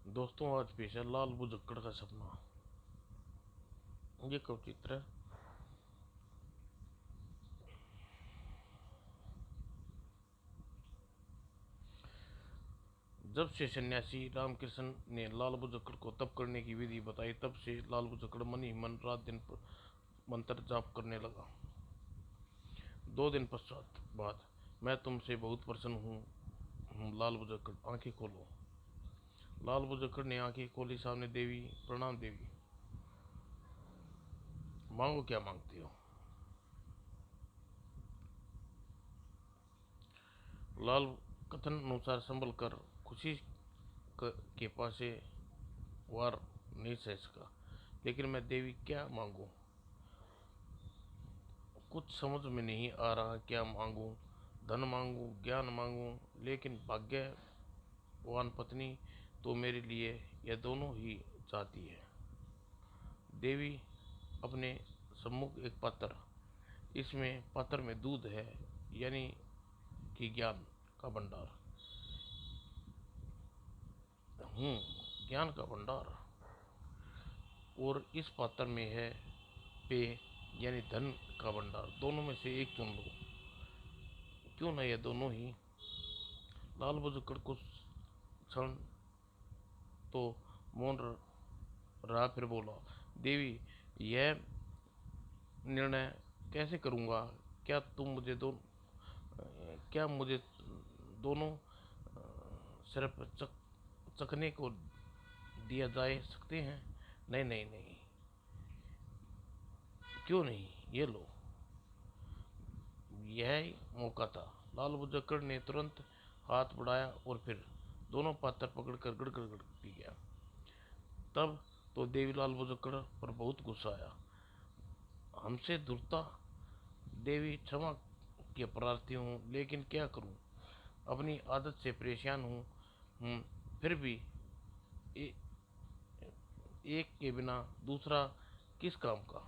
दोस्तों, आज पेश है लाल बुजक्कड़ का सपना। ये कब चित्र है। जब से सन्यासी रामकृष्ण ने लाल बुजक्कड़ को तप करने की विधि बताई, तब से लाल बुजक्कड़ मन ही मन रात दिन मंत्र जाप करने लगा। 2 दिन पश्चात बाद, मैं तुमसे बहुत प्रसन्न हूँ लाल बुजक्कड़, आंखें खोलो। लाल बुजक्कड़ ने आंखें खोली। सामने देवी। प्रणाम देवी। मांगो, क्या मांगती हो। लाल कथन अनुसार संभल कर खुशी के पास से वार नहीं सह सका। लेकिन मैं देवी क्या मांगू, कुछ समझ में नहीं आ रहा। क्या मांगू, धन मांगू, ज्ञान मांगू। लेकिन भाग्यवान पत्नी तो मेरे लिए यह दोनों ही चाहती है। देवी अपने सम्मुख एक पात्र, इसमें पात्र में दूध है, यानी कि ज्ञान का भंडार। ज्ञान का भंडार। और इस पात्र में है पे, यानी धन का भंडार। दोनों में से एक चुन लो। क्यों ना ये दोनों ही। लाल बुजुर्ग कुछ क्षण तो मौन रहा, फिर बोला, देवी, यह निर्णय कैसे करूंगा। क्या तुम मुझे क्या मुझे दोनों सिर्फ चखने को दिया जा सकते हैं। नहीं नहीं नहीं। क्यों नहीं, ये लो। यह मौका था। लाल बुजक्कड़ ने तुरंत हाथ बढ़ाया और फिर दोनों पात्र पकड़कर गड़गड़ पी गया। तब तो देवीलाल बुजक्कड़ पर बहुत गुस्सा आया। हमसे दूरता। देवी, क्षमा की प्रार्थी हूँ, लेकिन क्या करूँ, अपनी आदत से परेशान हूँ। फिर भी ए, एक के बिना दूसरा किस काम का।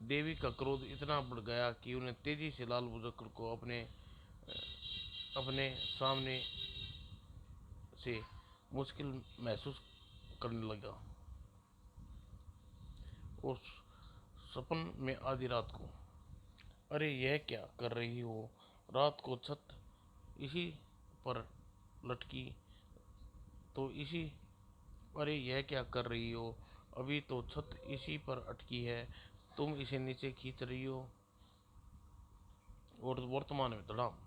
देवी का क्रोध इतना बढ़ गया कि उन्हें तेजी से लाल बुजक्कड़ को अपने अपने सामने से मुश्किल महसूस करने लगा। और सपन में आधी रात को, अरे यह क्या कर रही हो। रात को छत इसी पर लटकी तो इसी। अरे यह क्या कर रही हो, अभी तो छत इसी पर अटकी है, तुम इसे नीचे खींच रही हो। और वर्तमान में धड़ाम।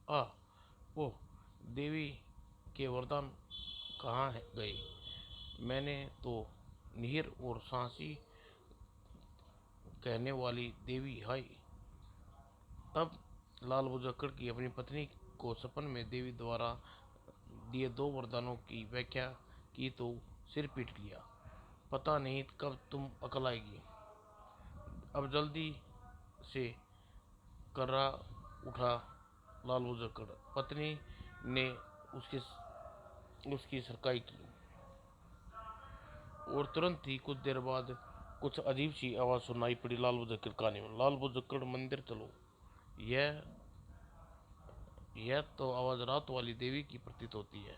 आ ओ, देवी के वरदान कहाँ गए। मैंने तो निहिर और साहसी कहने वाली देवी, हाय। तब लाल बुजक्कड़ की अपनी पत्नी को सपन में देवी द्वारा दिए 2 वरदानों की व्याख्या की तो सिर पीट लिया। पता नहीं कब तुम अकल आएगी। अब जल्दी से कर्रा उठा लाल बुजक्कड़। पत्नी ने उसके उसकी सरकाई की और तुरंत ही कुछ देर बाद कुछ अजीब सी आवाज़ सुनाई पड़ी लाल बुजक्कड़ काने में। लाल बुजक्कड़, मंदिर चलो। यह यह तो आवाज़ रात वाली देवी की प्रतीत होती है।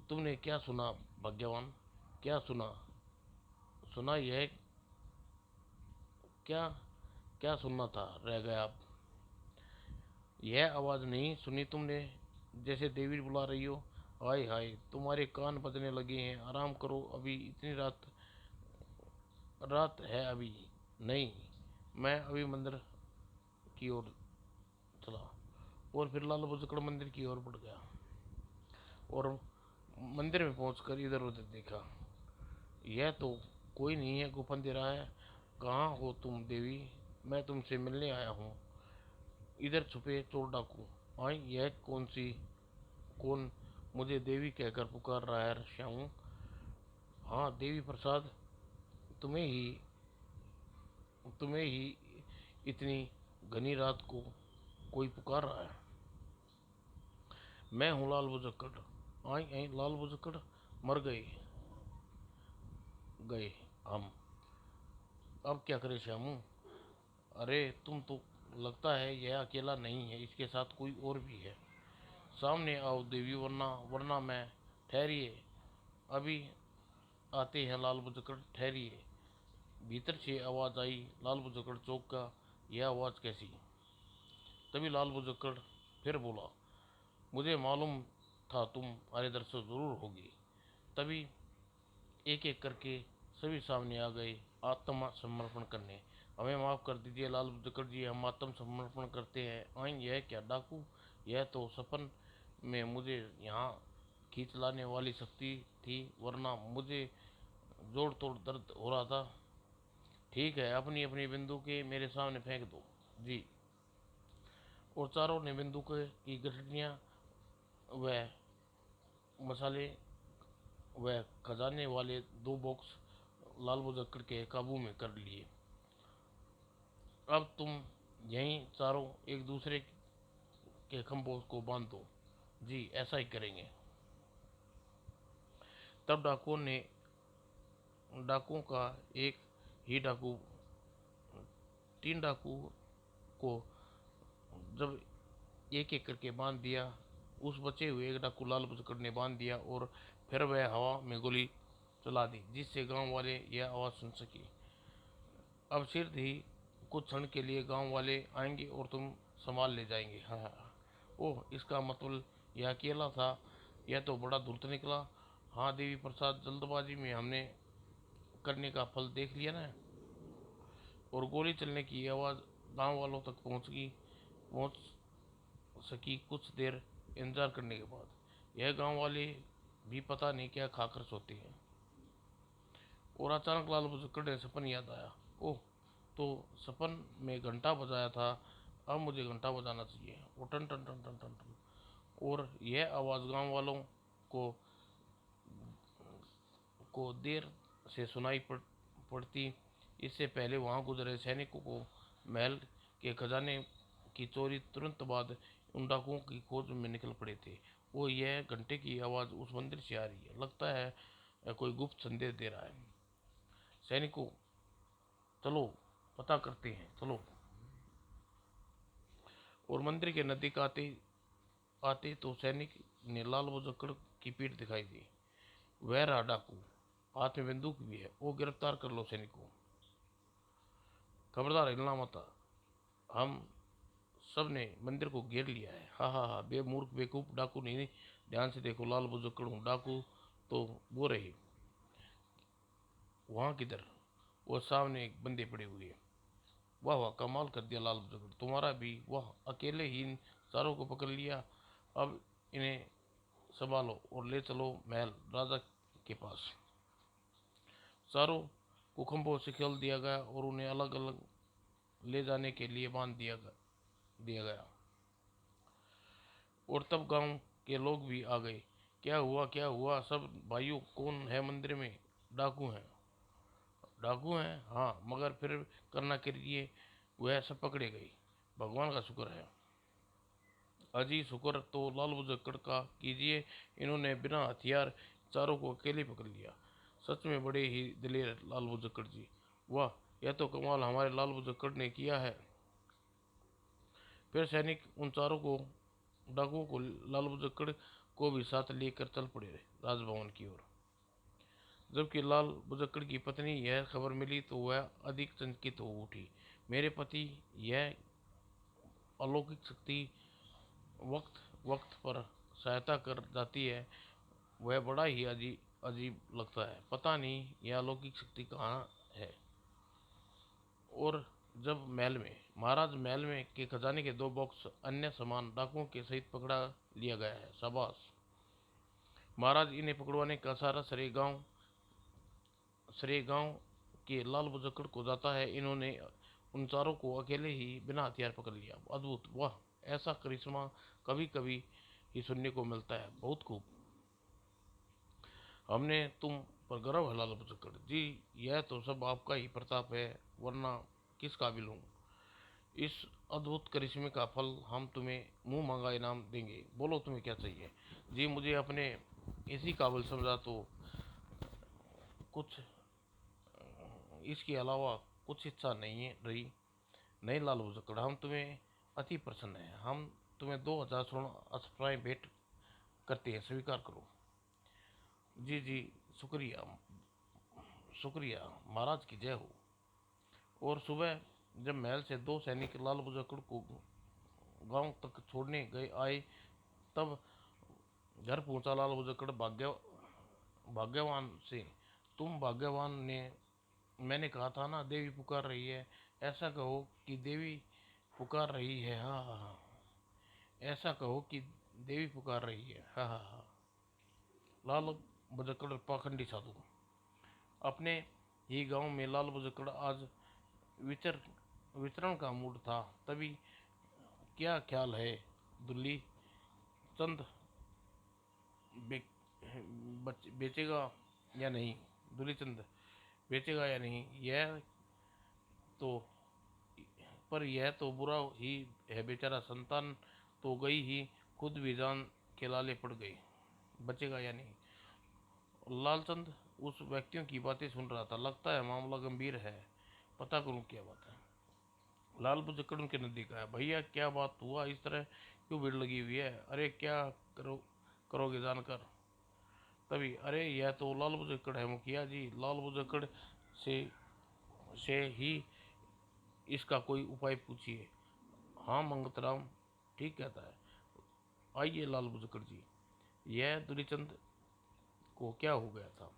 तुमने क्या सुना भाग्यवान, क्या सुना। सुना यह क्या, क्या सुनना था, रह गया अब। यह आवाज़ नहीं सुनी तुमने, जैसे देवी बुला रही हो। हाय हाय, तुम्हारे कान बजने लगे हैं। आराम करो, अभी इतनी रात रात है अभी। नहीं, मैं अभी मंदिर की ओर चला। और फिर लाल बुजकड़ मंदिर की ओर बढ़ गया और मंदिर में पहुंचकर इधर उधर देखा। यह तो कोई नहीं है, गुफन दे रहा है। कहाँ हो तुम देवी, मैं तुमसे मिलने आया हूँ। इधर छुपे चोर डाकू। आई, यह कौन मुझे देवी कहकर पुकार रहा है श्यामू। हाँ देवी प्रसाद, तुम्हें ही तुम्हें ही इतनी घनी रात को कोई पुकार रहा है। मैं हूँ लाल बुजक्कड़। आई आई लाल बुजक्कड़, मर गए गए हम। अब क्या करें श्यामू। अरे तुम तो, लगता है यह अकेला नहीं है, इसके साथ कोई और भी है। सामने आओ देवी, वरना वरना मैं, ठहरिए, अभी आते हैं लाल बुजकड़, ठहरिए। भीतर से आवाज़ आई, लाल बुजकड़ चौक का, यह आवाज़ कैसी? तभी लाल बुजकड़ फिर बोला, मुझे मालूम था तुम हमारे दर से ज़रूर होगी। तभी एक एक करके सभी सामने आ गए आत्मसमर्पण करने। हमें माफ़ कर दीजिए लाल बुजकड़ जी, हम आत्मसमर्पण करते हैं। आई यह क्या डाकू? यह तो सपन में मुझे यहाँ खींच लाने वाली शक्ति थी, वरना मुझे जोड़ तोड़ दर्द हो रहा था। ठीक है, अपनी अपनी बंदूकें मेरे सामने फेंक दो जी। और चारों ने बंदूकें की गठरियाँ व मसाले व खजाने वाले 2 बॉक्स लाल बुजक्कड़ के काबू में कर लिए। अब तुम यहीं चारों एक दूसरे के खंभों को बांध दो जी। ऐसा ही करेंगे। तब डाकुओं का एक ही डाकू 3 डाकू को जब एक एक करके बांध दिया, उस बचे हुए एक डाकू लाल बुजकड़ ने बांध दिया और फिर वह हवा में गोली चला दी, जिससे गांव वाले यह आवाज़ सुन सके, अब शीघ्र ही कुछ क्षण के लिए गांव वाले आएंगे और तुम संभाल ले जाएंगे। हाँ हाँ। ओह, इसका मतलब यह अकेला था? यह तो बड़ा धूर्त निकला। हाँ देवी प्रसाद, जल्दबाजी में हमने करने का फल देख लिया ना। और गोली चलने की आवाज़ गांव वालों तक पहुंच सकी कुछ देर इंतजार करने के बाद। यह गांव वाले भी पता नहीं क्या खाकर सोते हैं। और अचानक लाल बुजक्कड़ ने सपन याद आया। ओह, तो सपन में घंटा बजाया था, अब मुझे घंटा बजाना चाहिए। वो टन टन टन टन टन टन। और यह आवाज़ गांव वालों को देर से सुनाई पड़ती। इससे पहले वहां गुजरे सैनिकों को महल के खजाने की चोरी तुरंत बाद उन डाकुओं की खोज में निकल पड़े थे। वो यह घंटे की आवाज़ उस मंदिर से आ रही है, लगता है कोई गुप्त संदेश दे रहा है। सैनिकों, चलो पता करते हैं, चलो। और मंदिर के नजदीक आते आते तो सैनिक ने लाल बुजक्कड़ की पीठ दिखाई दी। वह रहा डाकू, हाथ में बंदूक भी है। वो गिरफ्तार कर लो सैनिकों, खबरदार हिलना मत। हम सब ने मंदिर को घेर लिया है। हा हा हा, बेमूर्ख बेकूफ डाकू नहीं, ध्यान से देखो, लाल बुजक्कड़ हूँ, डाकू तो वो रहे वहाँ किधर। वो सामने एक बंदे पड़े हुए। वाह वाह, कमाल कर दिया लाल बुजक्कड़, तुम्हारा भी। वाह, अकेले ही इन सारों को पकड़ लिया। अब इन्हें संभालो और ले चलो महल राजा के पास। चारों को खंभों से खेल दिया गया और उन्हें अलग अलग ले जाने के लिए बांध दिया गया। और तब गांव के लोग भी आ गए। क्या हुआ, क्या हुआ सब भाइयों? कौन है मंदिर में? डाकू हैं। डाकू हैं, हाँ, मगर फिर करना करिए, वह सब पकड़े गए। भगवान का शुक्र है। अजी शुक्र तो लाल बुजक्कड़ का कीजिए, इन्होंने बिना हथियार चारों को अकेले पकड़ लिया। सच में बड़े ही दिलेर लाल बुजक्कड़ जी। वाह, यह तो कमाल हमारे लाल बुजक्कड़ ने किया है। फिर सैनिक उन चारों को डाकुओं को लाल बुजक्कड़ को भी साथ लेकर चल पड़े राजभवन की ओर। जबकि लाल बुजक्कड़ की पत्नी यह खबर मिली तो वह अधिक चंकित हो उठी। मेरे पति, यह अलौकिक शक्ति वक्त वक्त पर सहायता कर जाती है, वह बड़ा ही अजीब अजीब लगता है। पता नहीं यह अलौकिक शक्ति कहाँ है। और जब महल में के खजाने के 2 बॉक्स अन्य सामान डाकुओं के सहित पकड़ा लिया गया है। शाबाश महाराज, इन्हें पकड़वाने का सारा श्रेय गांव के लाल बुजक्कड़ को जाता है। इन्होंने उन चारों को अकेले ही बिना हथियार पकड़ लिया। अद्भुत, वाह, ऐसा करिश्मा कभी कभी ही सुनने को मिलता है। बहुत खूब, हमने तुम पर गर्व है लाल बुजक्कड़ जी। यह तो सब आपका ही प्रताप है, वरना किस काबिल हूँ। इस अद्भुत करिश्मे का फल हम तुम्हें मुंह मांगा इनाम देंगे। बोलो तुम्हें क्या चाहिए? जी, मुझे अपने इसी काबिल समझा तो कुछ इसके अलावा कुछ इच्छा नहीं है रही। नहीं लाल बुजक्कड़, हम तुम्हें अति प्रसन्न हैं। हम तुम्हें 2000 स्वर्ण अश्वराएं भेंट करते हैं, स्वीकार करो। जी जी, शुक्रिया, शुक्रिया, महाराज की जय हो। और सुबह जब महल से दो सैनिक लाल बुजकड़ को गांव तक छोड़ने गए आए, तब घर पहुंचा लाल बुजकड़ भाग्यवान से, तुम भाग्यवान ने, मैंने कहा था ना देवी पुकार रही है, ऐसा कहो कि देवी पुकार रही है, हा हा हा, ऐसा कहो कि देवी पुकार रही है, हा हा हा। लाल बुजकड़ पाखंडी साधु। अपने ही गांव में लाल बुजकड़ आज विचर विचरण का मूड था, तभी क्या ख्याल है दुल्ली चंद बे, बेचेगा या नहीं, दुलीचंद बेचेगा या नहीं, यह तो, पर यह तो बुरा ही है बेचारा, संतान तो गई ही, खुद भी जान के लाले पड़ गई, बचेगा या नहीं। लालचंद उस व्यक्तियों की बातें सुन रहा था, लगता है मामला गंभीर है, पता करूं क्या बात है। लाल बुजक्कड़ उनके नजदीक आया, भैया क्या बात हुआ, इस तरह क्यों भीड़ लगी हुई है, अरे क्या करोगे जानकर। तभी, अरे यह तो लाल बुजक्कड़ है मुखिया जी, लाल बुजक्कड़ से से ही इसका कोई उपाय पूछिए। हाँ मंगतराम ठीक कहता है, आइए लाल बुजक्कड़ जी। यह दुरीचंद को क्या हो गया था,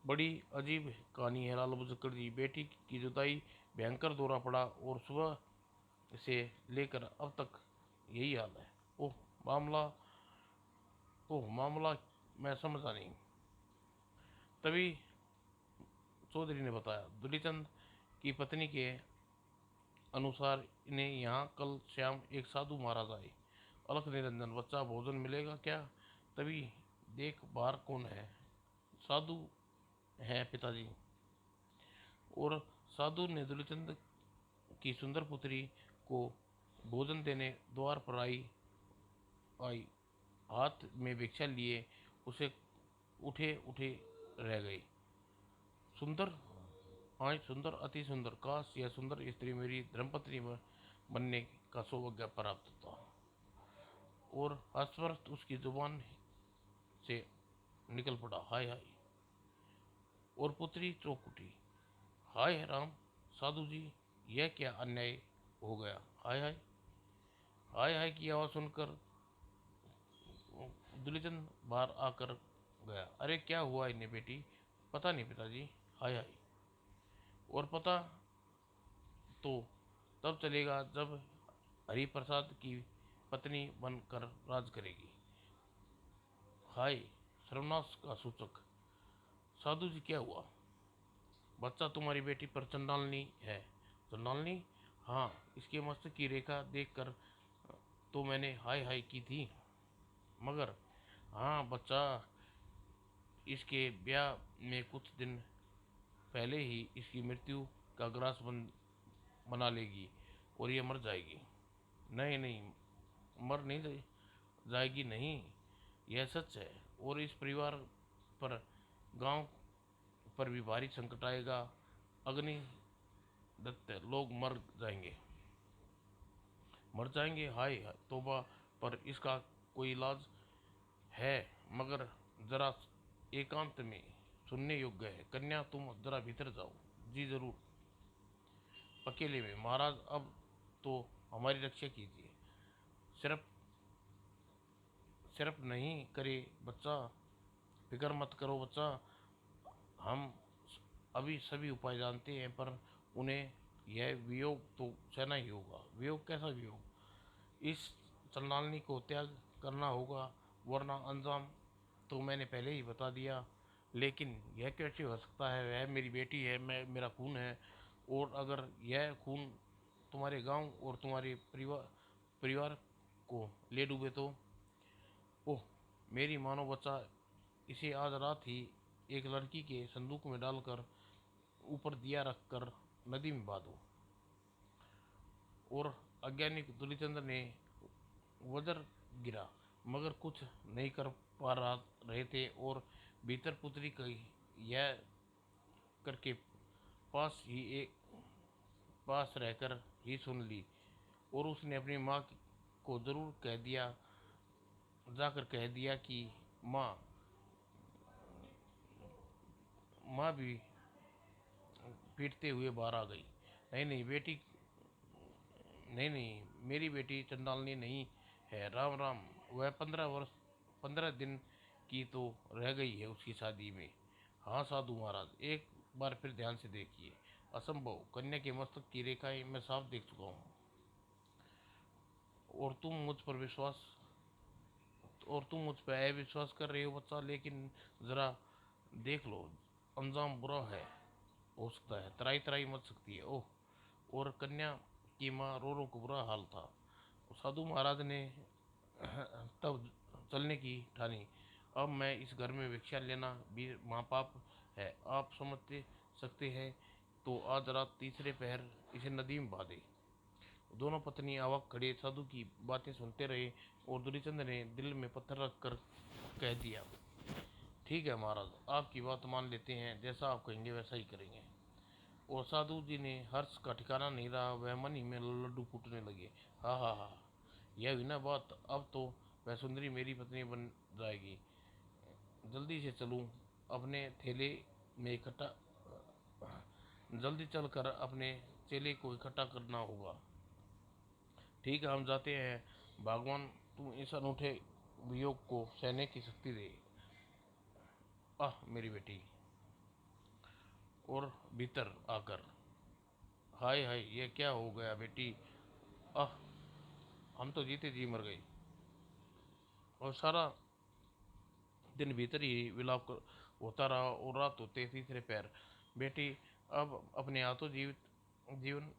बड़ी अजीब कहानी है लाल बुजक्कड़ जी, बेटी की जुदाई, भयंकर दौरा पड़ा और सुबह से लेकर अब तक यही हाल है। ओह मामला, ओह मामला मैं समझा नहीं। तभी चौधरी ने बताया, दुलीचंद की पत्नी के अनुसार इन्हें यहाँ कल शाम एक साधु महाराज आए। अलख निरंजन, बच्चा भोजन मिलेगा क्या। तभी, देख बाहर कौन है। साधु है पिताजी। और साधु ने दुलीचंद की सुंदर पुत्री को भोजन देने द्वार पर आई, हाथ में भिक्षा लिए उसे उठे उठे रह गई। सुंदर, हाँ सुंदर, अति सुंदर, काश यह सुंदर स्त्री मेरी धर्मपत्नी बनने का सौभाग्य प्राप्त होता। और हर्षवर्ष उसकी जुबान से निकल पड़ा, हाय हाय। और पुत्री चौंक उठी, हाय राम, साधु जी यह क्या अन्याय हो गया, हाय हाय। हाय हाय की आवाज सुनकर दुलीचंद बाहर आकर गया, अरे क्या हुआ इन्हें बेटी, पता नहीं पिताजी, हाय हाय। और पता तो तब चलेगा जब हरिप्रसाद की पत्नी बनकर राज करेगी। हाय सर्वनाश का सूचक। साधु जी क्या हुआ, बच्चा तुम्हारी बेटी पर चंडालनी है। चंडालनी, हाँ, इसके मस्तक की रेखा देखकर तो मैंने हाय हाय की थी, मगर हाँ बच्चा, इसके ब्याह में कुछ दिन पहले ही इसकी मृत्यु का ग्रास बना लेगी और ये मर जाएगी। नहीं नहीं, मर नहीं जाएगी नहीं, यह सच है। और इस परिवार पर, गांव पर भी भारी संकट आएगा, अग्नि दत्त लोग मर जाएंगे, मर जाएंगे, हाय हाय, तौबा। पर इसका कोई इलाज है, मगर जरा एकांत में सुनने योग्य है। कन्या तुम जरा भीतर जाओ। जी जरूर। अकेले में, महाराज अब तो हमारी रक्षा कीजिए। सिर्फ सिर्फ नहीं करे बच्चा, फिक्र मत करो बच्चा, हम अभी सभी उपाय जानते हैं, पर उन्हें यह वियोग तो सहना ही होगा। वियोग, कैसा वियोग, इस चंडालनी को त्याग करना होगा, वरना अंजाम तो मैंने पहले ही बता दिया। लेकिन यह कैसे हो सकता है, वह मेरी बेटी है, मैं, मेरा खून है, और अगर यह खून तुम्हारे गांव और तुम्हारे परिवार परिवार को ले डूबे तो। ओह मेरी मानो बच्चा, इसे आज रात ही एक लड़की के संदूक में डालकर ऊपर दिया रखकर नदी में बहा दो। और अज्ञानी दुलीचंद्र ने वज्र गिरा, मगर कुछ नहीं कर पा रहे थे, और भीतर पुत्री की यह करके पास ही एक पास रहकर ही सुन ली। और उसने अपनी माँ को ज़रूर कह दिया, जाकर कह दिया कि माँ माँ भी पीटते हुए बाहर आ गई। नहीं नहीं बेटी, नहीं नहीं, मेरी बेटी चंडालनी नहीं है, राम राम। वह 15 दिन की तो रह गई है उसकी शादी में। हाँ साधु महाराज, एक बार फिर ध्यान से देखिए। असंभव, कन्या के मस्तक की रेखाएं मैं साफ देख चुका हूँ। और तुम मुझ पर विश्वास और तुम मुझ पर अविश्वास कर रहे हो बच्चा, लेकिन जरा देख लो, अंजाम बुरा है हो सकता है, तराई तराई मच सकती है। ओह। और कन्या की माँ रो रो को बुरा हाल था। साधु महाराज ने तब चलने की ठानी। अब मैं इस घर में भिक्षा लेना भी महापाप है, आप समझते सकते हैं। तो आज रात तीसरे पहर इसे नदी में बहा दे। दोनों पत्नी अवाक खड़े साधु की बातें सुनते रहे, और दुरीचंद ने दिल में पत्थर रख कर कह दिया, ठीक है महाराज, आपकी बात मान लेते हैं, जैसा आप कहेंगे वैसा ही करेंगे। और साधु जी ने हर्ष का ठिकाना नहीं रहा, वह मन ही में लड्डू फूटने लगे। हाँ हाँ हाँ, यह हुई ना बात, अब तो वह सुंदरी मेरी पत्नी बन जाएगी। जल्दी से चलूं, अपने थैले में इकट्ठा जल्दी चलकर अपने चेले को इकट्ठा करना होगा। ठीक है, हम जाते हैं। भगवान तुम इस अनूठे वियोग को सहने की शक्ति दे। आह मेरी बेटी। और भीतर आकर, हाय हाय ये क्या हो गया बेटी। आह, हम तो जीते जी मर गए। और सारा दिन भीतर ही विलाप होता रहा, और रात होते तीसरे पैर, बेटी अब अपने हाथों जीवन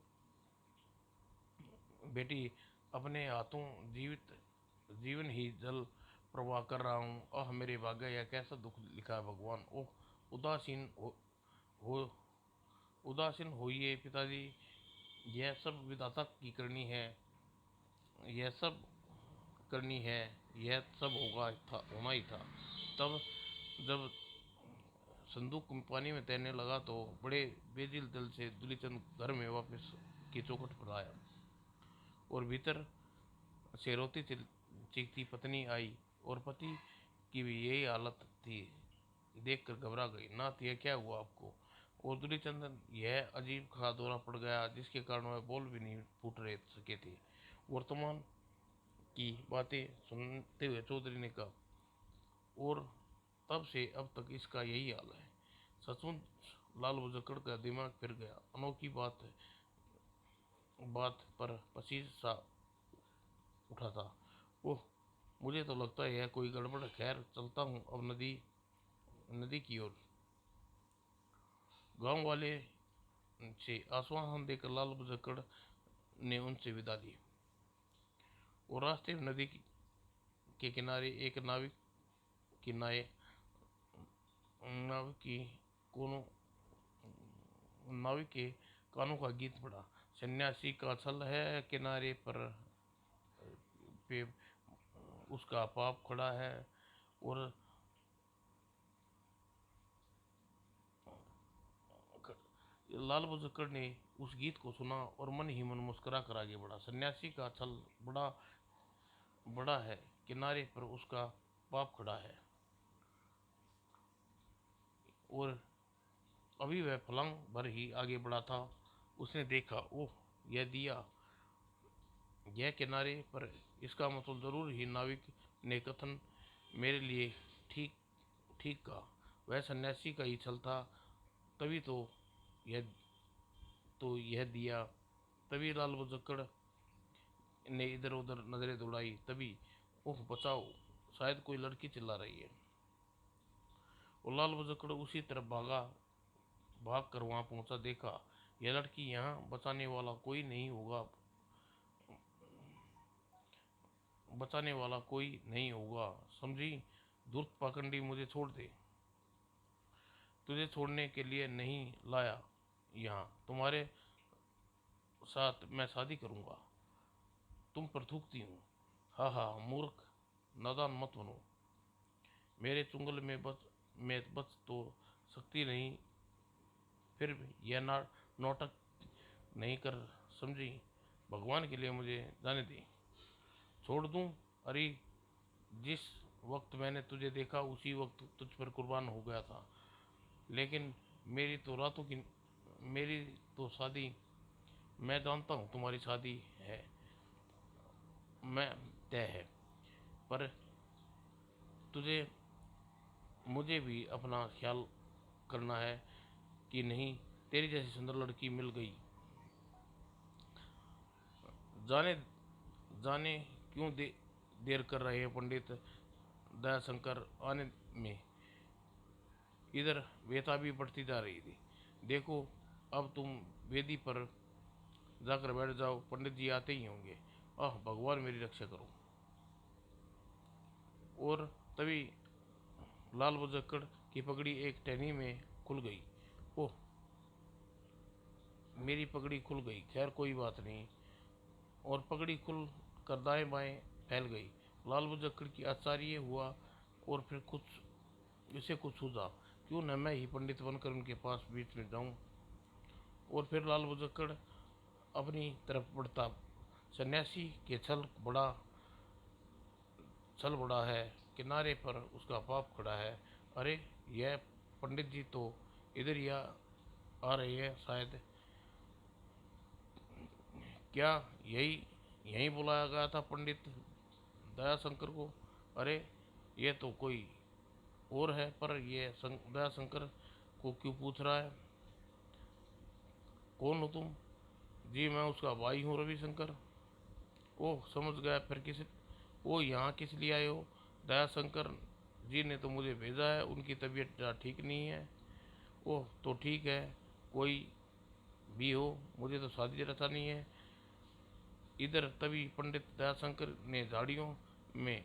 बेटी अपने हाथों जीवित जीवन ही जल प्रवाह कर रहा हूँ। आह मेरे भाग्य, यह कैसा दुख लिखा है भगवान। ओह, हो उदासीन होइए पिताजी, यह सब विधाता की करनी है, यह सब करनी है, यह सब होना ही था। तब जब संदूक पानी में तैरने लगा तो बड़े बेदिल दिल से दुलीचंद घर में वापस की चौखट पर आया, और भीतर से रोती चीखती पत्नी आई, और पति की भी यही हालत थी। देखकर घबरा गई। नाथ, यह क्या हुआ आपको। और दुलीचंदन, यह अजीब खा दौरा पड़ गया, जिसके कारण वह बोल भी नहीं फूट रहे सके थे। वर्तमान की बातें सुनते हुए चौधरी ने कहा, और तब से अब तक इसका यही हाल है। सचमुच लाल बुजकड़ का दिमाग फिर गया। अनोखी बात पर पसीज सा उठा था। ओह, मुझे तो लगता है यह कोई गड़बड़ है। खैर चलता हूँ अब नदी की ओर। गांव वाले से आश्वासन देकर लाल बुजकड़ ने उनसे विदा ली, और रास्ते में नदी के किनारे एक नाविक की कोनो नाविक के कानों का गीत पड़ा। सन्यासी का छल है किनारे पर पे उसका पाप खड़ा है। और लाल बजकर ने उस गीत को सुना, और मन ही मन मुस्कुरा कर आगे बढ़ा। सन्यासी का छल बड़ा बड़ा है, किनारे पर उसका पाप खड़ा है। और अभी वह फलांग भर ही आगे बढ़ा था, उसने देखा, ओह यह दिया, यह किनारे पर, इसका मतलब जरूर ही नाविक ने कथन मेरे लिए ठीक ठीक कहा। वह सन्यासी का ही छल था। तभी यह यह दिया। तभी लाल बजक्कड़ ने इधर उधर नजरें दौड़ाई। तभी, ओह बचाओ, शायद कोई लड़की चिल्ला रही है। और लाल बजक्कड़ उसी तरफ भाग कर वहां पहुंचा। देखा, यह लड़की, यहाँ बचाने वाला कोई नहीं होगा। समझी, दुर्त पाखंडी, मुझे छोड़ दे। तुझे छोड़ने के लिए नहीं लाया यहाँ, तुम्हारे साथ मैं शादी करूंगा। तुम पर थूकती हूँ। हाँ हाँ मूर्ख, नादान मत बनो। मेरे चुंगल में बच तो सकती नहीं, फिर यह नौटंक नहीं कर। समझी, भगवान के लिए मुझे जाने दी। छोड़ दूं? अरे जिस वक्त मैंने तुझे देखा उसी वक्त तुझ पर कुर्बान हो गया था। लेकिन मेरी तो शादी, मैं जानता हूँ तुम्हारी शादी है, मैं तय है, पर तुझे मुझे भी अपना ख्याल करना है कि नहीं तेरी जैसी सुंदर लड़की मिल गई। जाने जाने क्यों देर कर रहे हैं पंडित दयाशंकर आने में। इधर वेता भी बढ़ती जा रही थी। देखो अब तुम वेदी पर जाकर बैठ जाओ, पंडित जी आते ही होंगे। आह भगवान मेरी रक्षा करो। और तभी लाल बुजक्कड़ की पगड़ी एक टहनी में खुल गई। ओह मेरी पगड़ी खुल गई, खैर कोई बात नहीं। और पगड़ी खुल कर दाएं बाएं फैल गई। लाल बुजक्कड़ की आश्चर्य हुआ और फिर इसे कुछ सूझा, क्यों न मैं ही पंडित बनकर उनके पास बीच में जाऊं। और फिर लाल बुजक्कड़ अपनी तरफ बढ़ता। सन्यासी के छल बड़ा है, किनारे पर उसका बाप खड़ा है। अरे यह पंडित जी तो इधर ही आ रहे हैं शायद। क्या यही यहीं बुलाया गया था पंडित दयाशंकर को? अरे ये तो कोई और है, पर ये दयाशंकर को क्यों पूछ रहा है? कौन हो तुम? जी मैं उसका भाई हूँ रविशंकर। ओह समझ गया, फिर किस वो यहाँ किस लिए आए हो? दयाशंकर जी ने तो मुझे भेजा है, उनकी तबीयत ज़रा ठीक नहीं है। ओह तो ठीक है, कोई भी हो, मुझे तो शादी रचानी है। इधर तभी पंडित दयाशंकर ने झाड़ियों में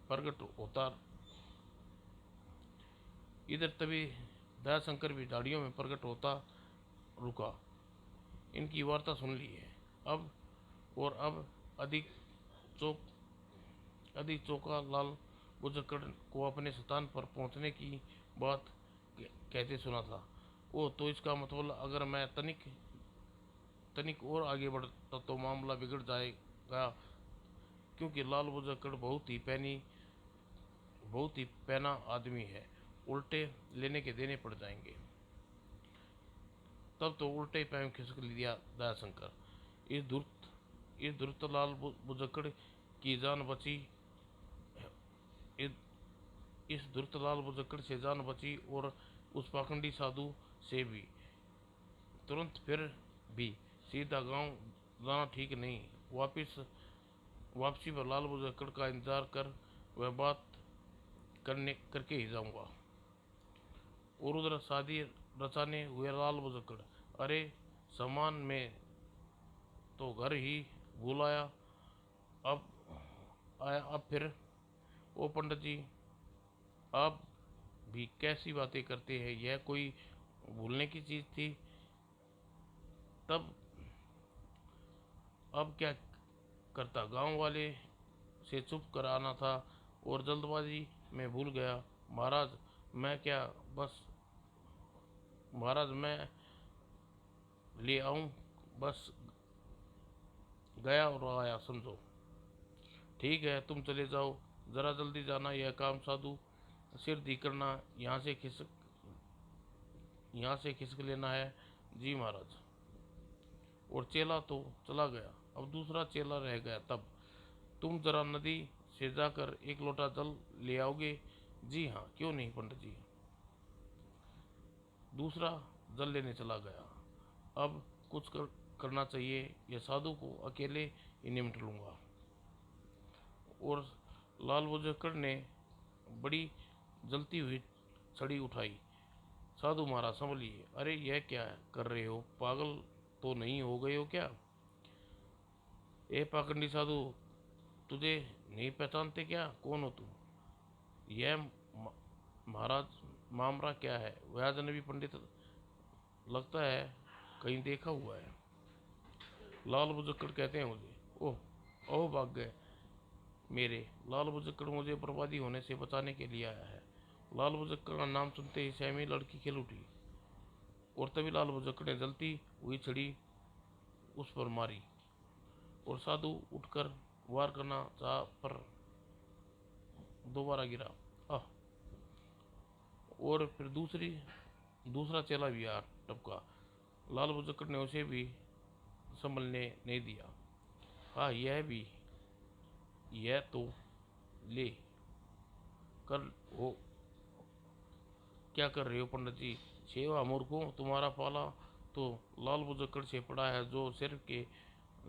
प्रकट होता इधर तभी दयाशंकर भी झाड़ियों में प्रकट होता रुका। इनकी वार्ता सुन ली है। अब अब अधिक चौक अधिक चौका लाल बुजक्कड़ को अपने स्थान पर पहुंचने की बात कहते सुना था। ओ तो इसका मतलब अगर मैं तनिक तनिक और आगे बढ़ता तो मामला बिगड़ जाएगा, क्योंकि लाल बुजक्कड़ बहुत ही पैना आदमी है। उल्टे लेने के देने पड़ जाएंगे। तब तो उल्टे पैर खिसक लिया दयाशंकर। इस धूर्त लाल बुजक्कड़ की जान बची। इस इस धूर्तलाल बुजक्कड़ से जान बची और उस पाखंडी साधु से भी। तुरंत फिर भी सीधा गांव जाना ठीक नहीं। वापसी पर लाल बुजक्कड़ का इंतजार कर वह बात करके ही जाऊंगा। और उधर शादी रचाने हुए लाल बुजक्कड़, अरे सामान में तो घर ही बुलाया, अब अब फिर ओ पंडित जी आप भी कैसी बातें करते हैं, यह कोई भूलने की चीज थी? तब अब क्या करता, गांव वाले से चुप कराना था और जल्दबाजी में भूल गया। महाराज मैं क्या बस महाराज मैं ले आऊं, बस गया और आया समझो। ठीक है तुम चले जाओ, जरा जल्दी जाना, यह काम साधु सिर दी करना, यहाँ से खिसक लेना है। जी महाराज। और चेला तो चला गया, अब दूसरा चेला रह गया। तब तुम जरा नदी से जाकर एक लोटा जल ले आओगे? जी हाँ क्यों नहीं पंडित जी। दूसरा जल लेने चला गया। अब करना चाहिए, यह साधु को अकेले ही निमट लूंगा। और लाल बुजक्कड़ ने बड़ी जलती हुई छड़ी उठाई। साधु महाराज संभलिए, अरे यह क्या कर रहे हो, पागल तो नहीं हो गए हो क्या? ए पाखंडी साधु, तुझे नहीं पहचानते क्या, कौन हो तुम? यह महाराज मामरा क्या है? वह अजनबी पंडित लगता है, कहीं देखा हुआ है। लाल बुजक्कड़ कहते हैं मुझे। ओह ओह भाग गए मेरे। लाल बुजक्कड़ मुझे बर्बादी होने से बचाने के लिए आया है। लाल बुजक्कड़ का नाम सुनते ही सहमी लड़की खिल उठी और तभी लाल बुजक्कड़ ने जलती हुई छड़ी उस पर मारी और साधु उठकर वार करना चाहा पर दोबारा गिरा। आह! और फिर दूसरा चेला भी आ टपका। लाल बुजक्कड़ ने उसे भी संभलने नहीं दिया। हाँ, यह तो ले कर हो। क्या कर रहे हो पंडित जी? सेवा मूर्खों, तुम्हारा पाला तो लाल बुजक्कड़ से पड़ा है, जो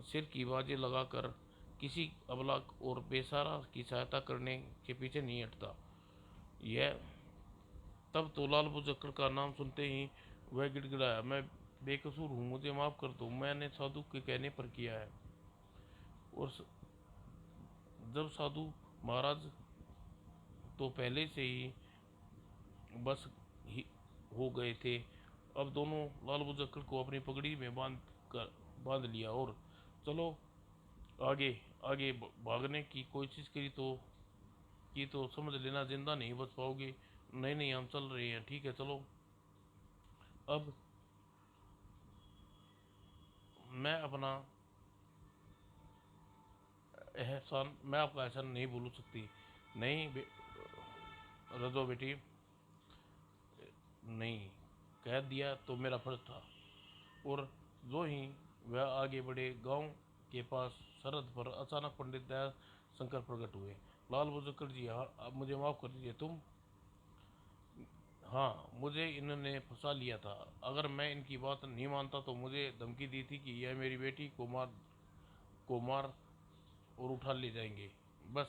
सिर की बाजी लगाकर किसी अबला और बेसहारा की सहायता करने के पीछे नहीं हटता। यह तब तो लाल बुजक्कड़ का नाम सुनते ही वह गिड़गिड़ाया, मैं बेकसूर हूँ, मुझे माफ कर दो, मैंने साधु के कहने पर किया है। और जब साधु महाराज तो पहले से ही बस ही हो गए थे, अब दोनों लाल बुजक्कड़ को अपनी पगड़ी में बांध लिया और चलो आगे आगे भागने की कोशिश की तो समझ लेना जिंदा नहीं बच पाओगे। नहीं नहीं, हम चल रहे हैं, ठीक है चलो। अब मैं आपका एहसान नहीं भूल सकती। नहीं रजो बेटी, नहीं, कह दिया तो मेरा फर्ज था। और जो ही वह आगे बढ़े, गांव के पास सरहद पर अचानक पंडित दया शंकर प्रकट हुए। लाल बुजुर्ग जी, हाँ, अब मुझे माफ कर दीजिए। तुम? हाँ, मुझे इन्होंने फंसा लिया था। अगर मैं इनकी बात नहीं मानता तो मुझे धमकी दी थी कि यह मेरी बेटी को मार और उठा ले जाएंगे। बस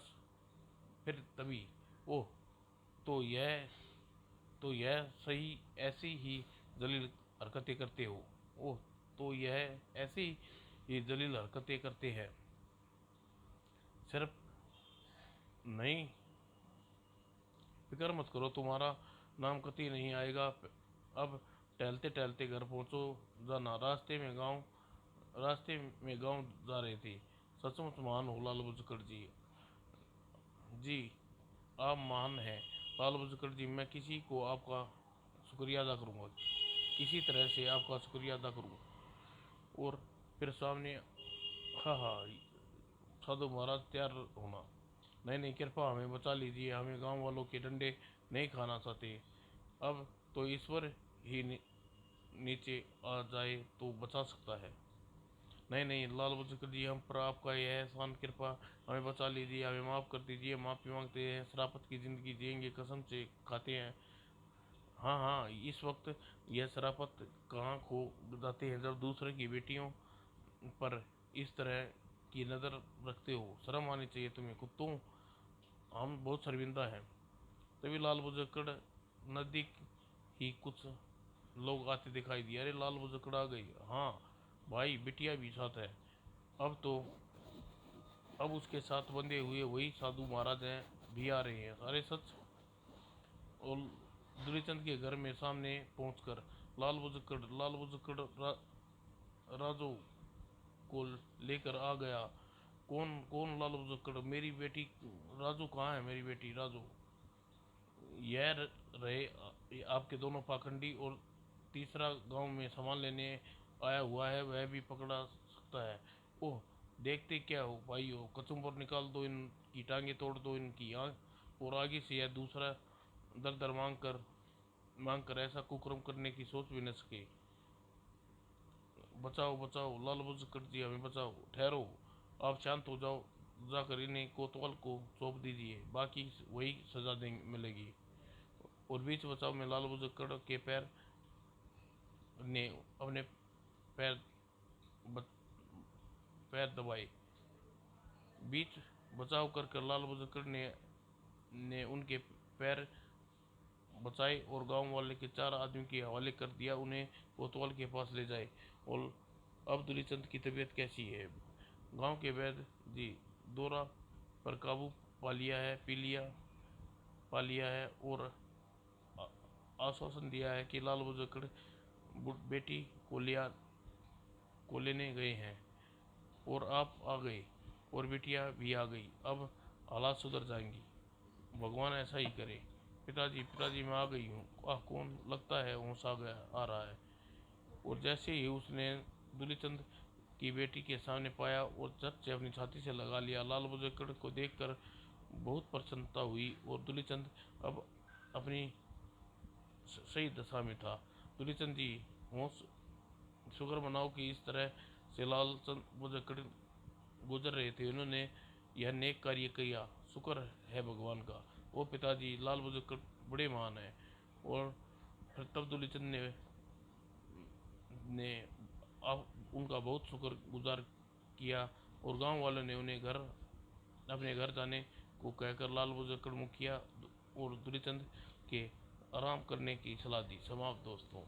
फिर तभी। ओह, तो यह सही ऐसी ही जलील हरकतें करते हो। ओह, तो यह ऐसी ही जलील हरकतें करते हैं। सिर्फ नहीं, फिक्र मत करो, तुम्हारा नाम कतई नहीं आएगा। अब टहलते टहलते घर पहुंचो जाना। रास्ते में गांव जा रहे थे। सचमुच महान हो लाल बुजकड़ जी। जी, आप महान हैं लाल बुजकड़ जी। मैं किसी को आपका शुक्रिया अदा करूंगा, किसी तरह से आपका शुक्रिया अदा करूंगा। और फिर सामने, हाँ हाँ, साधु महाराज तैयार होना। नहीं नहीं, कृपा हमें बचा लीजिए, हमें गांव वालों के डंडे नहीं खाना चाहते। अब तो ईश्वर ही नीचे आ जाए तो बचा सकता है। नहीं नहीं लाल बुजुर्ग जी, हम पर आपका यह एहसान, कृपा हमें बचा लीजिए, हमें माफ़ कर दीजिए, माफ़ी मांगते हैं, शराफत की ज़िंदगी जिएंगे, कसम से खाते हैं। हाँ हाँ, इस वक्त यह शराफत कहाँ खो जाते हैं जब दूसरे की बेटियों पर इस तरह की नज़र रखते हो। शर्म आनी चाहिए तुम्हें कुत्तों, हम बहुत शर्मिंदा हैं। तभी लाल बुजक्कड़ नज़दीक ही कुछ लोग आते दिखाई दिए। अरे लाल बुजक्कड़ आ गई। हाँ भाई, बिटिया भी साथ है। अब तो अब उसके साथ बंधे हुए वही साधु महाराज हैं भी आ रहे हैं। अरे सच। और दुरीचंद के घर में सामने पहुंचकर लाल बुजक्कड़ राजू को लेकर आ गया। कौन कौन लाल बुजक्कड़? मेरी बेटी राजू कहाँ है? मेरी बेटी राजू? यह रहे आपके दोनों पाखंडी, और तीसरा गांव में सामान लेने आया हुआ है, वह भी पकड़ा सकता है। ओह, देखते क्या हो भाइयों, कचुम्बर निकाल दो, इनकी टांगे तोड़ दो, इनकी आँख, और आगे से यह दूसरा दर दर मांग कर ऐसा कुकर्म करने की सोच भी न सके। बचाओ बचाओ लाल बुजक्कड़ जी, हमें बचाओ। ठहरो, आप शांत हो जाओ, जाकर इन्हें कोतवाल को सौंप दीजिए, बाकी वही सजा देंगे मिलेगी। और बीच बचाव में लाल बुजक्कड़ के ने अपने पैर पैर दबाए। बीच बचाव कर लाल बुजक्कड़ ने उनके पैर बचाए और गांव वाले के 4 आदमी के हवाले कर दिया, उन्हें कोतवाल के पास ले जाए। और अब दुलीचंद की तबीयत कैसी है? गांव के वैद्य जी, दौरा पर काबू पा लिया है और आश्वासन दिया है कि लाल बुजक्कड़ बेटी को लेने गए हैं, और आप आ गए और बिटिया भी आ गई। अब हालात सुधर जाएंगी, भगवान ऐसा ही करे। पिताजी मैं आ गई हूँ। कौन? लगता है होश आ रहा है। और जैसे ही उसने दूलीचंद की बेटी के सामने पाया और झट से अपनी छाती से लगा लिया। लाल बहादुर को देखकर बहुत प्रसन्नता हुई और दुलीचंद अब अपनी सही दशा में था। दुलीचंद जी होश शुक्र मनाओ कि इस तरह से लाल चंद बहादुर गुजर रहे थे, उन्होंने यह नेक कार्य किया, शुक्र है भगवान का। वो पिताजी लाल बहादुर बड़े महान हैं। और फिर तब दुलीचंद ने उनका बहुत शुक्र गुजार किया और गांव वालों ने उन्हें अपने घर जाने को कहकर लाल बहादुर मुखिया और दुलीचंद के आराम करने की सलाह दी। समाप्त दोस्तों।